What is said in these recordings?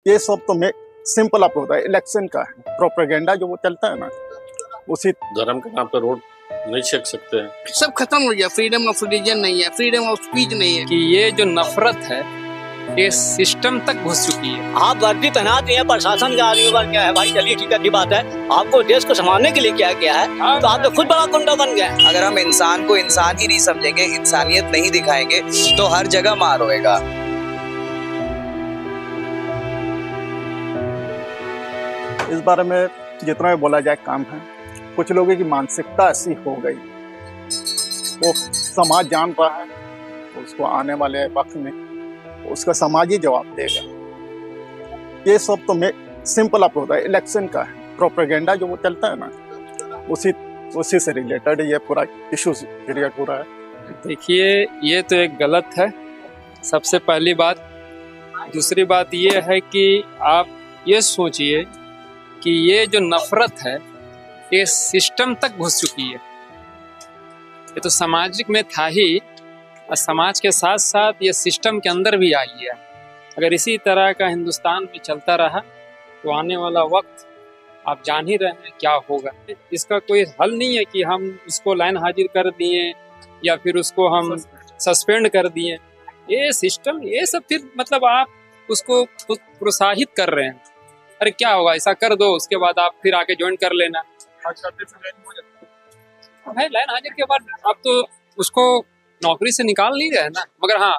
ये सब तो मैं सिंपल अप होता है, इलेक्शन का है, प्रोपेगेंडा जो वो चलता है ना, उसी धर्म के नाम पे रोड नहीं छेक सकते हैं। सब खत्म हो गया, फ्रीडम ऑफ रिलीजन नहीं है, फ्रीडम ऑफ स्पीच नहीं है। कि ये जो नफरत है ये सिस्टम तक घुस चुकी है। आप वर्दी पहना दिए, प्रशासन का आदमी बन गया है भाई, चलिए ठीक है, बात है। आपको देश को संभालने के लिए क्या किया है, तो आप तो खुद बड़ा गुंडा बन गए। अगर हम इंसान को इंसान ही नहीं समझेंगे, इंसानियत नहीं दिखाएंगे, तो हर जगह मार होएगा। इस बारे में जितना भी बोला जाए काम है। कुछ लोगों की मानसिकता ऐसी हो गई, वो समाज जान रहा है, उसको आने वाले वक्त में उसका समाज ही जवाब देगा। ये सब तो मैं सिंपल अप होता है, इलेक्शन का है, प्रोपेगेंडा जो वो चलता है ना, उसी से रिलेटेड ये पूरा इशू क्रिएट हो रहा है। देखिए ये तो एक गलत है, सबसे पहली बात। दूसरी बात ये है कि आप ये सोचिए कि ये जो नफरत है ये सिस्टम तक घुस चुकी है। ये तो सामाजिक में था ही, और समाज के साथ साथ ये सिस्टम के अंदर भी आई है। अगर इसी तरह का हिंदुस्तान में चलता रहा तो आने वाला वक्त आप जान ही रहे हैं क्या होगा। इसका कोई हल नहीं है कि हम उसको लाइन हाजिर कर दिए या फिर उसको हम सस्पेंड कर दिए। ये सिस्टम, ये सब फिर मतलब आप उसको प्रोत्साहित कर रहे हैं। अरे क्या होगा, ऐसा कर दो, उसके बाद आप फिर आके ज्वाइन कर लेना। भाई लाइन हाजिर के बाद आप तो उसको नौकरी से निकाल नहीं रहे ना। मगर हाँ,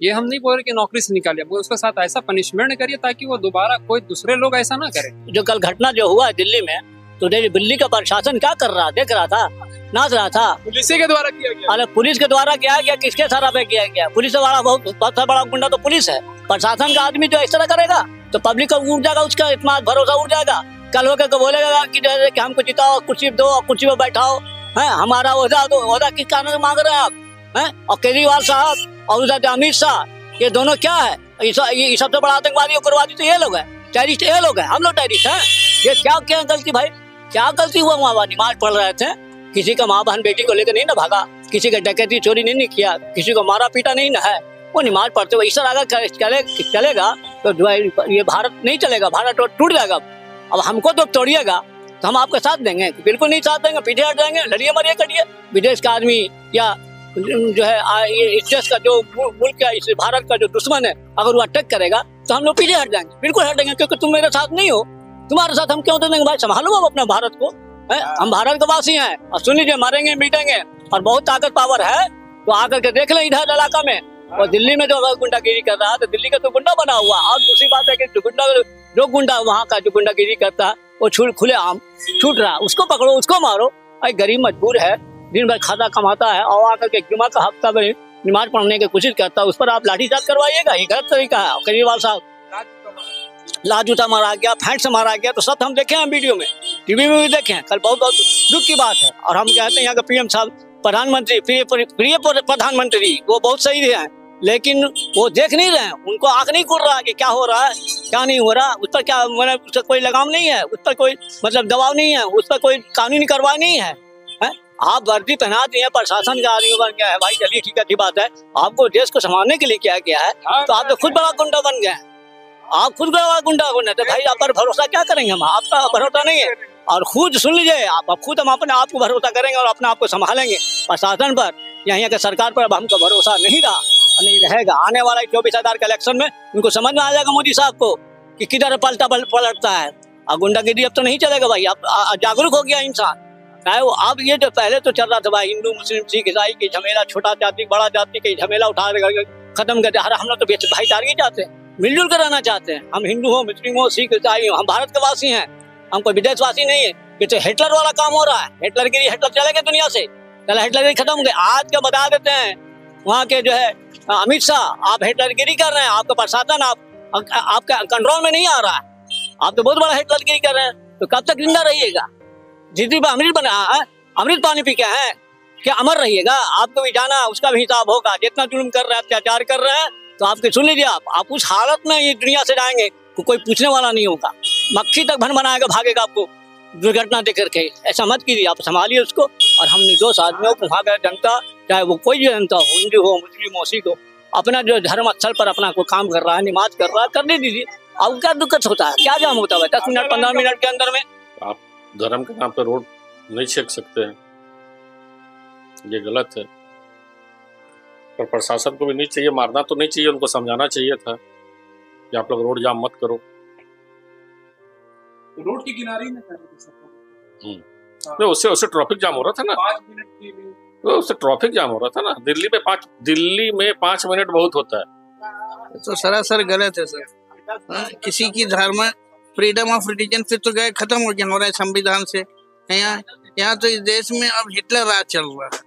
ये हम नहीं बोल रहे कि नौकरी से निकालिए, मगर उसके साथ ऐसा पनिशमेंट करिए ताकि वो दोबारा कोई दूसरे लोग ऐसा ना करें। जो कल घटना जो हुआ है दिल्ली में, तो दिल्ली का प्रशासन क्या कर रहा, देख रहा था, नाच रहा था। पुलिस के द्वारा किया गया। अरे पुलिस के द्वारा किया गया, किसके सारा पे किया गया? पुलिस से बड़ा बहुत बड़ा गुंडा तो पुलिस है। प्रशासन का आदमी जो इस तरह करेगा तो पब्लिक का उड़ जाएगा, उसका इतना भरोसा उड़ जाएगा। कल होकर के बोलेगा कि जैसे कि हमको जिताओ, कुर्सी दो और कुर्सी पे बैठाओ, है हमारा ओहदा दो। ओहदा किस कारण मांग रहे हैं आप, हैं? और केजरीवाल साहब और उधर अमित शाह, ये दोनों क्या है? ये सबसे बड़ा आतंकवादी उग्रवादी तो ये लोग है, टेररिस्ट ये लोग है। हम लोग टेररिस्ट हैं? ये क्या गलती भाई, क्या गलती हुआ? वहाँ नमाज पढ़ रहे थे, किसी का माँ बहन बेटी को लेकर नहीं ना भागा, किसी का डकैती चोरी नहीं किया, किसी को मारा पीटा नहीं ना है। वो नमाज पढ़ते हुए इस तरह अगर चलेगा तो जो है ये भारत नहीं चलेगा, भारत टूट जाएगा। अब हमको तो तोड़िएगा तो हम आपके साथ देंगे? बिल्कुल नहीं साथ देंगे, पीछे हट जाएंगे, लड़िए मरिए करिए। विदेश का आदमी या जो है इस देश का जो मुल्क का, इस भारत का जो दुश्मन है, अगर वो अटैक करेगा तो हम लोग पीछे हट जाएंगे, बिल्कुल हट जाएंगे, क्योंकि तुम मेरे साथ नहीं हो। तुम्हारे साथ हम क्यों दे देंगे भाई? संभालो आप अपने भारत को, हम भारत के वासी हैं। और सुन लीजिए, मारेंगे मिटेंगे, और बहुत ताकत पावर है तो आकर के देख लें इधर इलाका में। और दिल्ली में जो गुंडागिरी कर रहा है तो दिल्ली का तो गुंडा बना हुआ। और दूसरी बात है कि जो गुंडा वहाँ का जो गुंडागिरी करता है वो खुले आम छूट रहा, उसको पकड़ो, उसको मारो। अरे गरीब मजबूर है, दिन भर खाता कमाता है और आकर के जुमा का हफ्ता में नमाज पढ़ने की कोशिश करता है, उस पर आप लाठीचार्ज करवाइएगा? ये गलत तरीका है। केजरीवाल साहब लात जूता मारा गया, फैंट से मारा गया, तो सब हम देखे हैं वीडियो में, टीवी में भी देखे हैं। कल बहुत दुख की बात है। और हम कहते हैं यहाँ के पीएम साहब, प्रधानमंत्री, प्रिय प्रधानमंत्री, वो बहुत सही है, लेकिन वो देख नहीं रहे हैं, उनको आंख नहीं खुल रहा कि क्या हो रहा है क्या नहीं हो रहा। उस पर क्या मतलब उसका कोई लगाम नहीं है, उस पर कोई मतलब दबाव नहीं है, उस पर कोई कानूनी कार्रवाई नहीं है, है? आप वर्दी पहना दिए, प्रशासन का आदमी बन गया है भाई, चलिए ठीक है, बात है। आपको देश को संभालने के लिए क्या किया है, तो आप तो खुद बड़ा गुंडा बन गए हैं। आप खुद बड़ा गुंडा बने तो भाई आप पर भरोसा क्या करेंगे हम? आपका भरोसा नहीं है। और खुद सुन लीजिए, आप खुद हम अपने आप को भरोसा करेंगे और अपने आप को संभालेंगे। प्रशासन पर, यहाँ के सरकार पर अब हमको भरोसा नहीं रहा, नहीं रहेगा। आने वाला 24,000 के इलेक्शन में उनको समझ में आ जाएगा मोदी साहब को कि किधर पलटता है। और गुंडागिरी अब तो नहीं चलेगा भाई, अब जागरूक हो गया इंसान। वो अब ये जो पहले तो चल रहा था भाई, हिंदू मुस्लिम सिख ईसाई की झमेला, छोटा जाति बड़ा जाति की झमेला उठा खत्म कर दिया। हम लोग तो भाईचारगी चाहते हैं, मिलजुल कर रहना चाहते हैं। हम हिंदू हो, मुस्लिम हो, सिख ईसाई हो, हम भारत के वासी हैं, हम कोई विदेशवासी नहीं है। ये तो हिटलर वाला काम हो रहा है, हिटलरगिरी, हिटलर चले गए दुनिया से, चलो हिटलरगिरी खत्म हो गई। आज का बता देते हैं वहाँ के जो है अमित शाह, आप हिटलरगिरी कर रहे हैं, आपका प्रशासन आपका कंट्रोल में नहीं आ रहा है, आप तो बहुत बड़ा हिटलरगिरी कर रहे हैं। तो कब तक जिंदा रहिएगा? जितनी बार अमृत बना है, अमृत पानी पी के हैं क्या अमर रहिएगा? आपको भी जाना, उसका भी हिसाब होगा। जितना जुल्म कर रहे हैं, अत्याचार कर रहे हैं, तो आपके सुन लीजिए, आप उस हालत में ये दुनिया से जाएंगे तो कोई पूछने वाला नहीं होगा। मक्खी तक भन बनाएगा, भागेगा आपको दुर्घटना देख करके। ऐसा मत कीजिए, आप संभालिए उसको। और हम निर्दोष आदमियों को, वहाँ का जनता, चाहे वो कोई भी जनता हो, हिंदू हो, मुस्लिम हो, सिख हो, अपना जो धर्म स्थल पर अपना कोई काम कर रहा है, नमाज कर रहा है, करने दीजिए। अब क्या दिक्कत होता है, क्या जाम होता है 10 मिनट 15 मिनट के अंदर में? आप धर्म के नाम पे रोड नहीं छेक सकते हैं, ये गलत है। पर प्रशासन को भी नहीं चाहिए, मारना तो नहीं चाहिए, उनको समझाना चाहिए था कि आप लोग रोड जाम मत करो। रोड के किनारे ही ना करें। नहीं, उससे ट्रैफिक जाम हो रहा था ना, 5 मिनट के लिए उससे ट्रैफिक जाम हो रहा था ना। दिल्ली में 5 मिनट बहुत होता है। तो सरासर गलत है सर। किसी की धर्म फ्रीडम ऑफ रिलीजन फिर तो गए खत्म हो गया हमारे संविधान से। यहाँ तो इस देश में अब हिटलर राज चल रहा है।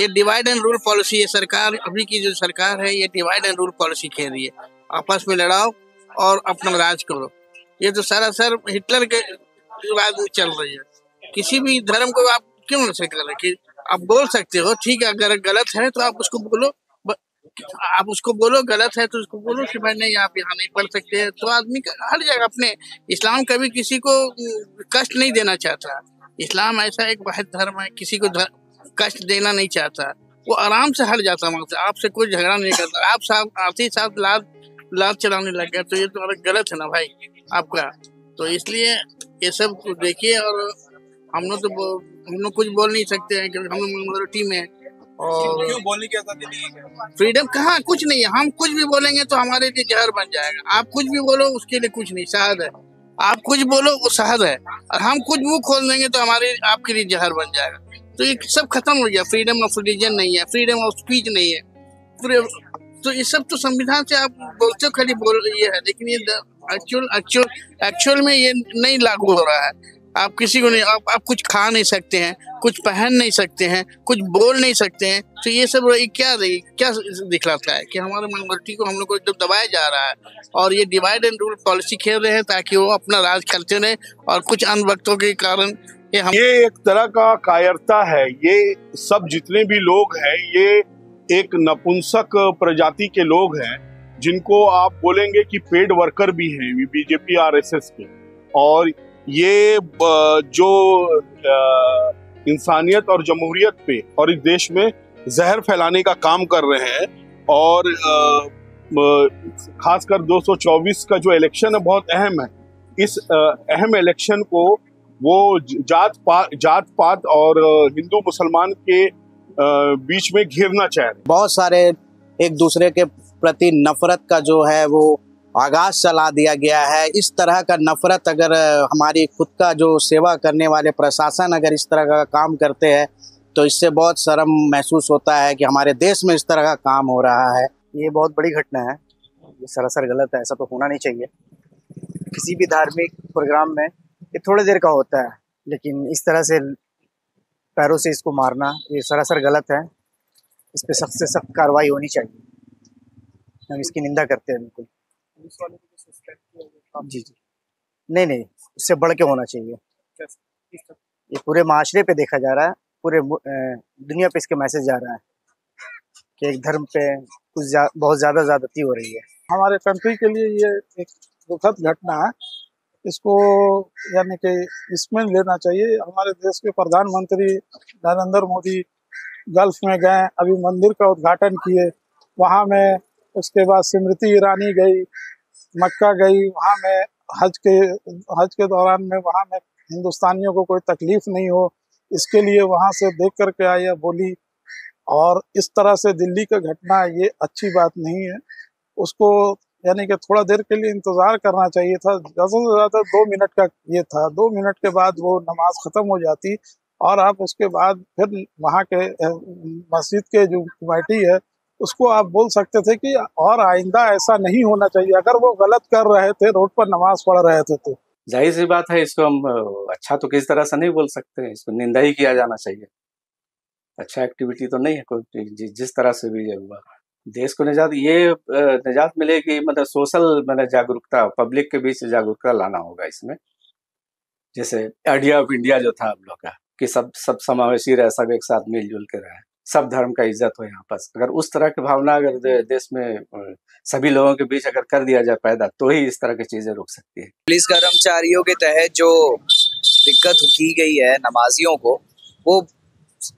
ये डिवाइड एंड रूल पॉलिसी है सरकार, अभी की जो सरकार है ये डिवाइड एंड रूल पॉलिसी खेल रही है। आपस में लड़ाओ और अपना राज करो। ये तो सरासर हिटलर के राज में चल रही है। किसी भी धर्म को आप क्यों ऐसे करें कि आप बोल सकते हो, ठीक है, अगर गलत है तो आप उसको बोलो, आप उसको बोलो गलत है तो उसको बोलो कि भाई नहीं आप यहाँ नहीं पढ़ सकते हैं, तो आदमी हट जाएगा। अपने इस्लाम कभी किसी को कष्ट नहीं देना चाहता। इस्लाम ऐसा एक वाहिद धर्म है, किसी को कष्ट देना नहीं चाहता। वो आराम से हट जाता वहाँ से, आपसे कोई झगड़ा नहीं करता। आप साहब आते ही साथ लाद चलाने लग गया, तो ये तो गलत है ना भाई आपका। तो इसलिए ये सब देखिए, और हम लोग कुछ बोल नहीं सकते हैं क्योंकि हम लोग माइनॉरिटी में। और क्यों बोलने की आजादी नहीं है क्या? फ्रीडम कहाँ, कुछ नहीं है। हम कुछ भी बोलेंगे तो हमारे लिए जहर बन जाएगा। आप कुछ भी बोलो उसके लिए कुछ नहीं, शहद है। आप कुछ बोलो वो शहद है, और हम कुछ मुंह खोल देंगे तो आपके लिए जहर बन जाएगा। तो ये सब खत्म हो गया। फ्रीडम ऑफ रिलीजन नहीं है, फ्रीडम ऑफ स्पीच नहीं है। तो ये सब तो संविधान से आप बोलते हो, खाली बोल रही है, लेकिन ये एक्चुअल में ये नहीं लागू हो रहा है। आप किसी को नहीं, आप कुछ खा नहीं सकते हैं, कुछ पहन नहीं सकते हैं, कुछ बोल नहीं सकते हैं। तो ये सब क्या दिखलाता है कि हमारे माइनॉरिटी को हम लोग को एकदम दबाया जा रहा है, और ये डिवाइड एंड रूल पॉलिसी खेल रहे हैं ताकि वो अपना राज करते रहे। और कुछ अन्य वक्तों के कारण ये एक तरह का कायरता है। ये सब जितने भी लोग हैं ये एक नपुंसक प्रजाति के लोग हैं, जिनको आप बोलेंगे कि पेड वर्कर भी हैं बीजेपी आरएसएस के। और ये जो इंसानियत और जमहूरियत पे और इस देश में जहर फैलाने का काम कर रहे हैं। और खासकर 224 का जो इलेक्शन है बहुत अहम है। इस अहम इलेक्शन को वो जात पात और हिंदू मुसलमान के बीच में घेरना चाह रहे हैं। बहुत सारे एक दूसरे के प्रति नफरत का जो है वो आगाज चला दिया गया है। इस तरह का नफरत अगर हमारी खुद का जो सेवा करने वाले प्रशासन अगर इस तरह का काम करते हैं तो इससे बहुत शर्म महसूस होता है कि हमारे देश में इस तरह का काम हो रहा है। ये बहुत बड़ी घटना है, ये सरासर गलत है, ऐसा तो होना नहीं चाहिए। किसी भी धार्मिक प्रोग्राम में ये थोड़ी देर का होता है, लेकिन इस तरह से पैरों से इसको मारना ये सरासर गलत है। इस पर सख्त से सख्त कार्रवाई होनी चाहिए। हम इसकी निंदा करते हैं बिल्कुल। जी नहीं, उससे बढ़ के होना चाहिए। ये पूरे माशरे पे देखा जा रहा है, पूरे दुनिया पे इसके मैसेज जा रहा है कि एक धर्म पे कुछ बहुत ज़्यादा ज़्यादती हो रही है। हमारे कंट्री के लिए ये एक दुखद घटना है। इसको यानी कि इसमें लेना चाहिए। हमारे देश के प्रधानमंत्री नरेंद्र मोदी गल्फ में गए, अभी मंदिर का उद्घाटन किए वहाँ में। उसके बाद स्मृति ईरानी गई, मक्का गई, वहाँ में हज के दौरान में वहाँ में हिंदुस्तानियों को कोई तकलीफ नहीं हो इसके लिए वहाँ से देख करके आई बोली। और इस तरह से दिल्ली का घटना ये अच्छी बात नहीं है। उसको यानी कि थोड़ा देर के लिए इंतज़ार करना चाहिए था। ज़्यादा से ज़्यादा 2 मिनट का ये था। 2 मिनट के बाद वो नमाज ख़त्म हो जाती और आप उसके बाद फिर वहाँ के मस्जिद के जो कमेटी है उसको आप बोल सकते थे कि और आइंदा ऐसा नहीं होना चाहिए। अगर वो गलत कर रहे थे, रोड पर नमाज पढ़ रहे थे, तो जाहिर सी बात है इसको हम अच्छा तो किस तरह से नहीं बोल सकते हैं, इसको निंदा ही किया जाना चाहिए। अच्छा एक्टिविटी तो नहीं है कोई, जिस तरह से भी हुआ। देश को निजात मिलेगी, मतलब सोशल जागरूकता, पब्लिक के बीच जागरूकता लाना होगा इसमें। जैसे आइडिया ऑफ इंडिया जो था हम लोग का कि सब समावेशी रहे, सब एक साथ मिलजुल के रहे, सब धर्म का इज्जत हो यहाँ पर। अगर उस तरह की भावना अगर देश में सभी लोगों के बीच अगर कर दिया जाए पैदा, तो ही इस तरह की चीजें रुक सकती है। पुलिस कर्मचारियों के तहत जो दिक्कत की गई है नमाजियों को, वो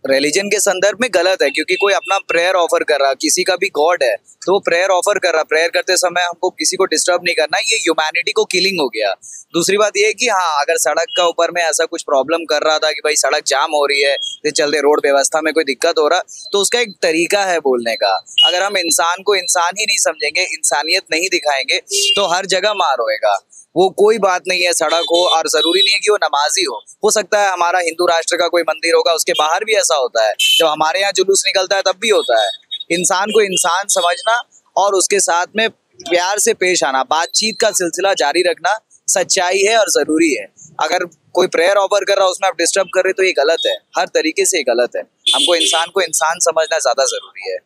रिलीजन के संदर्भ में गलत है, क्योंकि कोई अपना प्रेयर ऑफर कर रहा, किसी का भी गॉड है तो वो प्रेयर ऑफर कर रहा, प्रेयर करते समय हमको किसी को डिस्टर्ब नहीं करना, ये ह्यूमैनिटी को किलिंग हो गया। दूसरी बात ये है कि हाँ, अगर सड़क का ऊपर में ऐसा कुछ प्रॉब्लम कर रहा था कि भाई सड़क जाम हो रही है, तो चलते रोड व्यवस्था में कोई दिक्कत हो रहा, तो उसका एक तरीका है बोलने का। अगर हम इंसान को इंसान ही नहीं समझेंगे, इंसानियत नहीं दिखाएंगे, तो हर जगह मार होएगा। वो कोई बात नहीं है, सड़क हो, और जरूरी नहीं है कि वो नमाजी हो सकता है हमारा हिंदू राष्ट्र का कोई मंदिर होगा, उसके बाहर भी ऐसा होता है। जब हमारे यहाँ जुलूस निकलता है तब भी होता है। इंसान को इंसान समझना और उसके साथ में प्यार से पेश आना, बातचीत का सिलसिला जारी रखना सच्चाई है और जरूरी है। अगर कोई प्रेयर ऑफर कर रहा है उसमें आप डिस्टर्ब कर रहे तो ये गलत है, हर तरीके से गलत है। हमको इंसान को इंसान समझना ज्यादा जरूरी है।